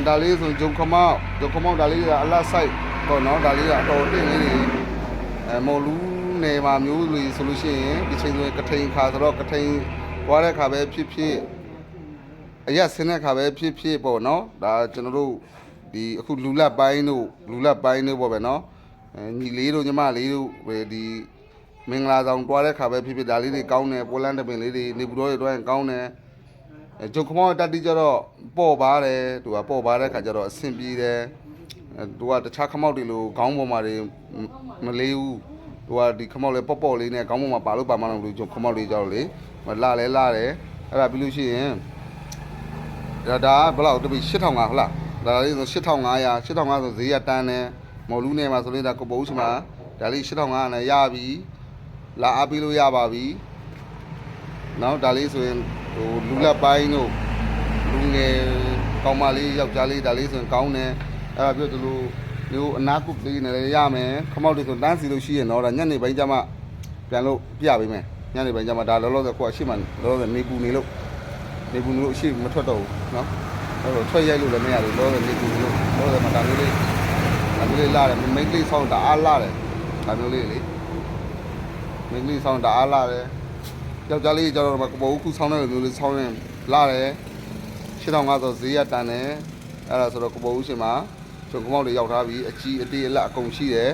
ဒါလေးဆိုဂျုံခမောက်ဒါလေးကအလတ်ဆိုင်ပေါ့နော်ဒါလေးကအတော်တင့်လေးတွေမော်လူးနယ်မှာမျိုးလူဆိုလို့ရှိရင်ဒီချိန်ဆိုရင်ကထိန်ခါဆိုတော့ကထိန်ွားတဲ့ခါပဲဖြစ်အရက်ဆင်းတဲ့ခါပဲဖြစ်ပေါ့နော်ဒါကျွန်တော်တို့ဒီအခုလူလက်ပိုင်းတို့ပေါ့ပဲနော်ညီလေးတို့ညီမလေးတို့ဒီမင်္ဂလာဆောင်တွားတဲ့ခါပဲဖြစ်ဒါလေးတွေကောင်းတယ်ပိုလန်တပင်လေးတွေနေပူတော်တွေတွားရင်ကောင်းတယ်ဂျုံခမောက်တက်တိကျတော့ပေါ့ပါတယ်သူကပေါ့ပါတဲ့ခါကျတော့အဆင်ပြေတယ်သူကတခြားခမောက်တွေလိုခေါင်းပေါ်မှာတွေမလေးဘူးသူကဒီခမောက်လေးပေါ့လေးနဲ့ခေါင်းပေါ်မှာပါလို့ပါမှတော့လို့ဂျုံခမောက်လေးကြောက်လေလာတယ်အဲ့ဒါပြီးလို့ရှိရင်ဒါဘယ်လောက်တပိ8500ဟုတ်လားဒါလေးဆို8500ဆိုဈေးရတန်းတယ်မော်လူးနယ်မှာဆိုရင်ဒါကိုပိုးရှိမှာဒါလေး8500နဲ့ရပြီလာအားပေးလို့ရပါပြီနောက်ဒါလေးဆိုရင်ဟိုလူလက်ပိုင်းတို့လူငယ်ကောင်မလေးယောက်ျားလေးဒါလေးဆိုရင်ကောင်းတယ်အဲ့ဒါပြောသလိုမျိုးအနာကုတ်လေးနဲ့လည်းရမယ်ခမောက်တွေဆိုတန်းစီလို့ရှိရင်တော့ဒါညနေပိုင်းကျမှပြန်လို့ပြပေးမယ်ညနေပိုင်းကျမှဒါလောလောဆယ်ကိုအရှိမှလောလောဆယ်နေပူနေလို့အရှိမထွက်တော့ဘူးနော်အဲ့တော့ထွက်ရိုက်လို့လည်းမရဘူးလောလောဆယ်နေပူနေလို့လောလောဆယ်မှာဒါမျိုးလေးလာတယ်မိန်းကလေးဆောင်းတအားလာတယ်ဒါမျိုးလေးလေမိန်းကလေးဆောင်းတအားလာတယ်ယောက်ျားလေးကျတော့ကိုပိုးခုဆောင်းတဲ့လိုမျိုးလေးဆောင်းရင်လာတယ်8500ဆိုဈေးရတန်တယ်အဲ့ဒါဆိုတော့ကိုပိုးရှင်မှာဂျုံခမောက်တွေရောက်ထားပြီးအကြီးအတေးအလတ်အကုန်ရှိတယ်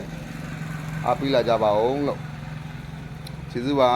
အားပေးလာကြပါဦးလို့ကျေးဇူးပါ